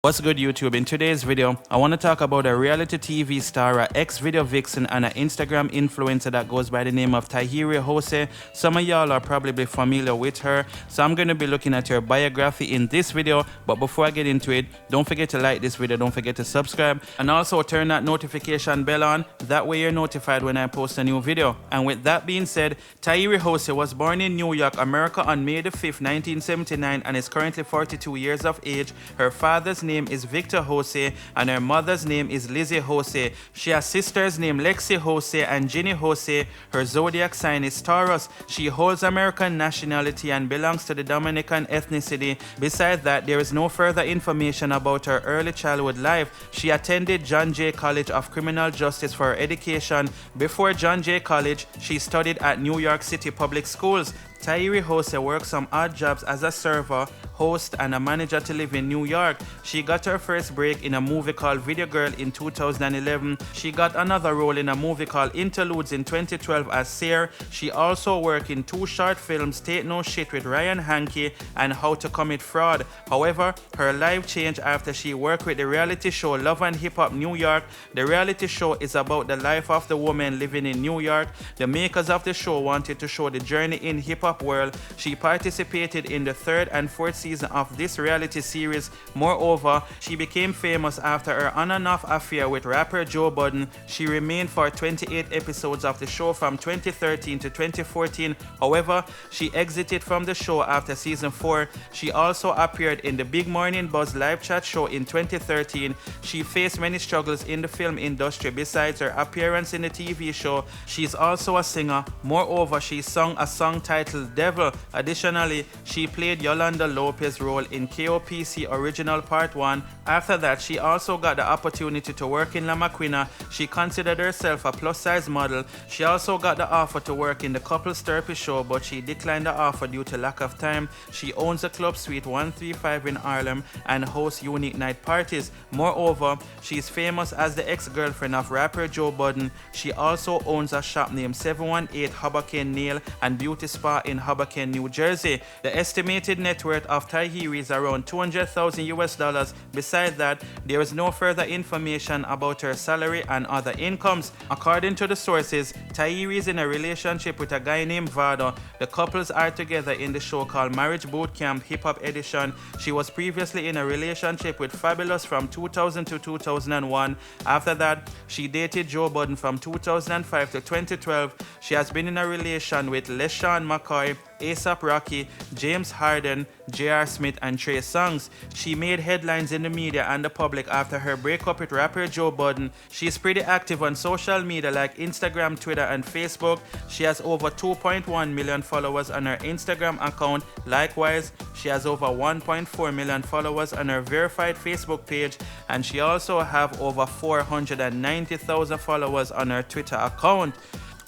What's good, YouTube? In today's video, I want to talk about a reality TV star, a ex-video vixen, and an Instagram influencer that goes by the name of Tahiry Jose. Some of y'all are probably familiar with her, so I'm going to be looking at her biography in this video. But before I get into it, don't forget to like this video, don't forget to subscribe, and also turn that notification bell on. That way you're notified when I post a new video. And with that being said, Tahiry Jose was born in New York, America on May the 5th, 1979, and is currently 42 years of age. Her father's name is Victor Jose and her mother's name is Lizzie Jose. She has sisters named Lexi Jose and Ginny Jose. Her zodiac sign is Taurus. She holds American nationality and belongs to the Dominican ethnicity. Besides that, there is no further information about her early childhood life. She attended John Jay College of Criminal Justice for her education. Before John Jay College, she studied at New York City Public Schools. Tahiry Jose worked some odd jobs as a server, host, and a manager to live in New York. She got her first break in a movie called Video Girl in 2011. She got another role in a movie called Interludes in 2012 as Seer. She also worked in 2 short films, Take No Shit with Ryan Hankey and How to Commit Fraud. However, her life changed after she worked with the reality show Love and Hip Hop New York. The reality show is about the life of the woman living in New York. The makers of the show wanted to show the journey in hip hop world. She participated in the 3rd and 4th season of this reality series. Moreover, she became famous after her on and off affair with rapper Joe Budden. She remained for 28 episodes of the show from 2013 to 2014. However, she exited from the show after season 4. She also appeared in the Big Morning Buzz live chat show in 2013. She faced many struggles in the film industry besides her appearance in the TV show. She's also a singer. Moreover, she sung a song titled Devil. Additionally, she played Yolanda Lopez's role in KOPC Original Part 1. After that, she also got the opportunity to work in La Maquina. She considered herself a plus-size model. She also got the offer to work in the Couples Therapy show, but she declined the offer due to lack of time. She owns a club suite 135 in Harlem and hosts unique night parties. Moreover, she is famous as the ex-girlfriend of rapper Joe Budden. She also owns a shop named 718 Hoboken Nail and Beauty Spa in Hoboken, New Jersey. The estimated net worth of Tahiry is around $200,000. Besides that, there is no further information about her salary and other incomes. According to the sources, Tahiry is in a relationship with a guy named Vado. The couples are together in the show called Marriage Boot Camp Hip Hop Edition. She was previously in a relationship with Fabulous from 2000 to 2001. After that, she dated Joe Budden from 2005 to 2012. She has been in a relation with LeSean McCoy, A$AP Rocky, James Harden, J.R. Smith, and Trey Songz. She made headlines in the media and the public after her breakup with rapper Joe Budden. She is pretty active on social media like Instagram, Twitter, and Facebook. She has over 2.1 million followers on her Instagram account. Likewise, she has over 1.4 million followers on her verified Facebook page, and she also have over 490,000 followers on her Twitter account.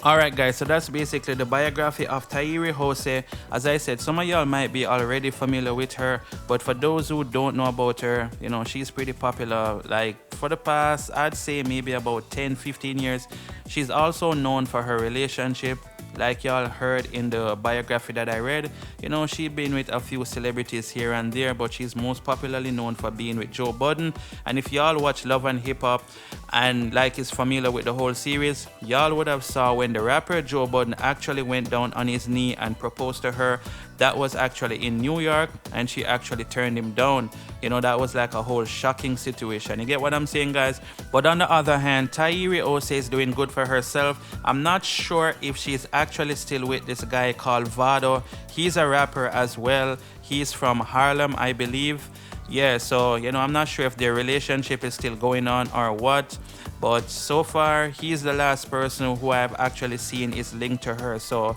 Alright guys, so that's basically the biography of Tahiry Jose. As I said, some of y'all might be already familiar with her, but for those who don't know about her, you know, she's pretty popular. Like for the past, I'd say maybe about 10-15 years. She's also known for her relationship. Like y'all heard in the biography that I read, you know, she's been with a few celebrities here and there, but she's most popularly known for being with Joe Budden. And if y'all watch Love and Hip Hop and like is familiar with the whole series, y'all would have saw when the rapper Joe Budden actually went down on his knee and proposed to her. That was actually in New York, and she actually turned him down. You know, that was like a whole shocking situation. You get what I'm saying, guys? But on the other hand, Tahiry Jose is doing good for herself. I'm not sure if she's actually still with this guy called Vado. He's a rapper as well. He's from Harlem, I believe. Yeah, so, you know, I'm not sure if their relationship is still going on or what. But so far, he's the last person who I've actually seen is linked to her. So,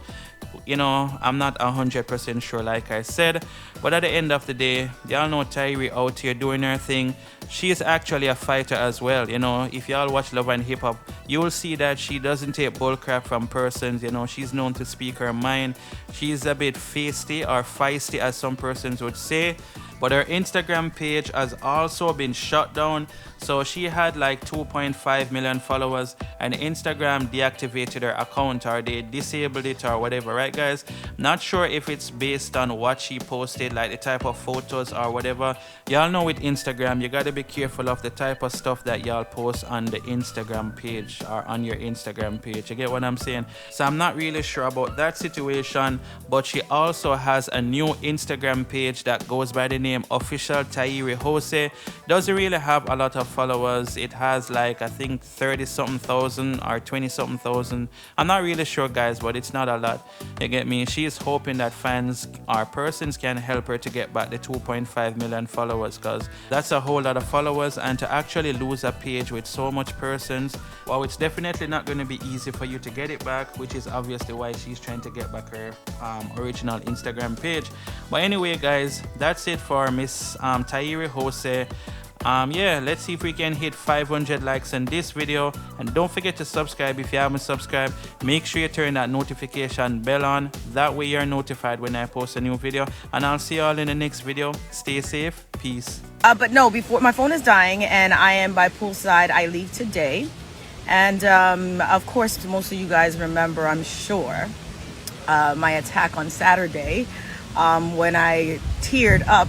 you know, I'm not 100% sure, like I said. But at the end of the day, y'all know Tahiry out here doing her thing. She is actually a fighter as well. You know, if y'all watch Love and Hip Hop, you will see that she doesn't take bullcrap from persons. You know, she's known to speak her mind. She's a bit feisty or feisty, as some persons would say. but her Instagram page has also been shut down. So she had like 2.5 million followers, and Instagram deactivated her account, or they disabled it or whatever, right guys? Not sure if it's based on what she posted, like the type of photos or whatever. Y'all know with Instagram, you gotta be careful of the type of stuff that y'all post on the Instagram page or on your Instagram page. You get what I'm saying? So I'm not really sure about that situation, but she also has a new Instagram page that goes by the name Official Tahiry Jose. Doesn't really have a lot of followers. It has like, I think 30 something thousand or 20 something thousand. I'm not really sure guys, but it's not a lot. You get me? She is hoping that fans or persons can help her to get back the 2.5 million followers, because that's a whole lot of followers, and to actually lose a page with so much persons, well, it's definitely not going to be easy for you to get it back, which is obviously why she's trying to get back her original Instagram page. But anyway guys, that's it for Miss Tahiry Jose. Yeah, let's see if we can hit 500 likes on this video, and don't forget to subscribe if you haven't subscribed. Make sure you turn that notification bell on, that way you're notified when I post a new video, and I'll see you all in the next video. Stay safe, peace. But no, before my phone is dying and I am by poolside. I leave today, and of course most of you guys remember, I'm sure, my attack on Saturday, when I teared up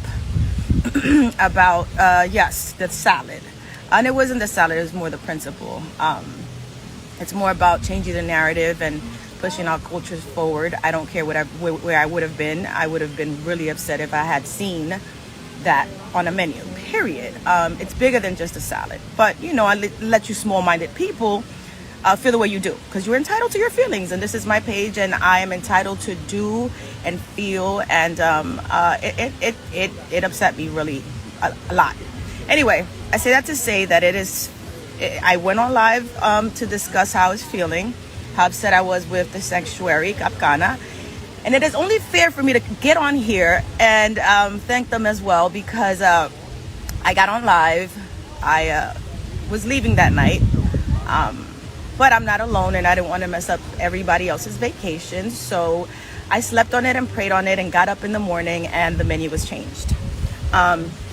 about yes, the salad. And it wasn't the salad, it was more the principle. It's more about changing the narrative and pushing our cultures forward. I don't care where I would have been. I would have been really upset if I had seen that on a menu, period. It's bigger than just a salad, but you know, I let you small-minded people feel the way you do, because you're entitled to your feelings, and this is my page, and I am entitled to do and feel, and it upset me really a lot. Anyway, I say that to say that I went on live to discuss how I was feeling, how upset I was with the sanctuary, Kapkana, and it is only fair for me to get on here and thank them as well, because I got on live. I was leaving that night. But I'm not alone, and I didn't want to mess up everybody else's vacation. So I slept on it and prayed on it and got up in the morning, and the menu was changed.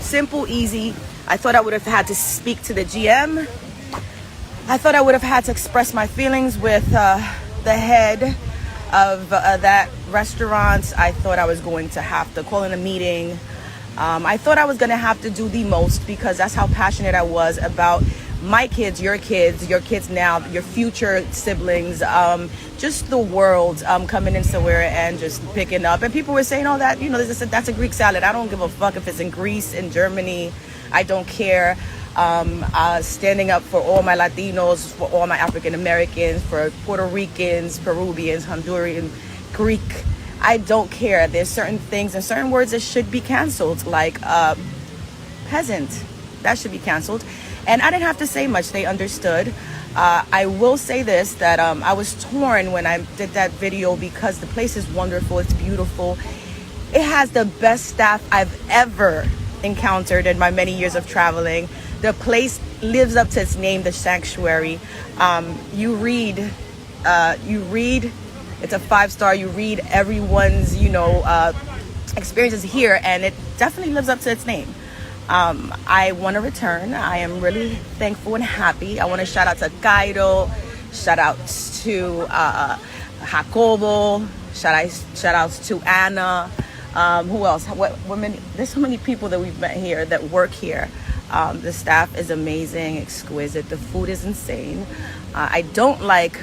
Simple, easy. I thought I would have had to speak to the GM. I thought I would have had to express my feelings with the head of that restaurant. I thought I was going to have to call in a meeting. I thought I was going to have to do the most, because that's how passionate I was about my kids, your kids now, your future siblings, just the world coming in somewhere and just picking up. And people were saying, oh, that, you know, that's a Greek salad. I don't give a fuck if it's in Greece, in Germany. I don't care. Standing up for all my Latinos, for all my African Americans, for Puerto Ricans, Peruvians, Honduran, Greek. I don't care. There's certain things and certain words that should be canceled, like peasant. That should be canceled. And I didn't have to say much. They understood. I will say this, that I was torn when I did that video, because the place is wonderful. It's beautiful. It has the best staff I've ever encountered in my many years of traveling. The place lives up to its name, the sanctuary. You read, it's a 5-star. You read everyone's, experiences here, and it definitely lives up to its name. I want to return. I am really thankful and happy. I want to shout out to Cairo, shout outs to Jacobo, shout outs to Anna. Who else? There's so many people that we've met here that work here. The staff is amazing, exquisite. The food is insane. I don't like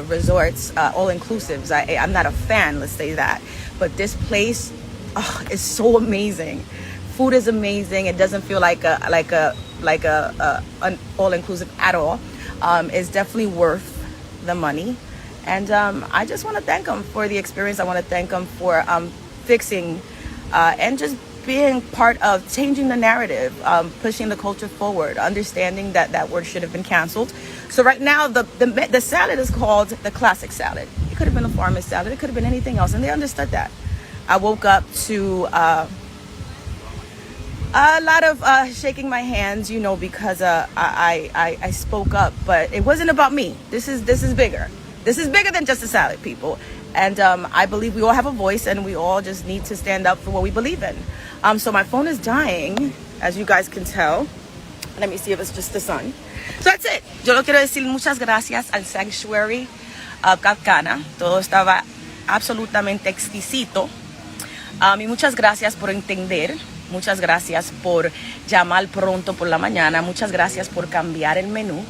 resorts, all-inclusives. I'm not a fan, let's say that. But this place is so amazing. Food is amazing. It doesn't feel like an all-inclusive at all. It's definitely worth the money. And I just want to thank them for the experience. I want to thank them for fixing and just being part of changing the narrative, pushing the culture forward, understanding that word should have been canceled. So right now, the salad is called the classic salad. It could have been a farmer's salad. It could have been anything else, and they understood that. I woke up to a lot of shaking my hands, because I spoke up, but it wasn't about me. This is bigger. This is bigger than just a salad, people. And I believe we all have a voice, and we all just need to stand up for what we believe in. So my phone is dying, as you guys can tell. Let me see if it's just the sun. So that's it. Yo lo quiero decir muchas gracias al Sanctuary Calcana. Todo estaba absolutamente exquisito. Y muchas gracias por entender. Muchas gracias por llamar pronto por la mañana. Muchas gracias por cambiar el menú.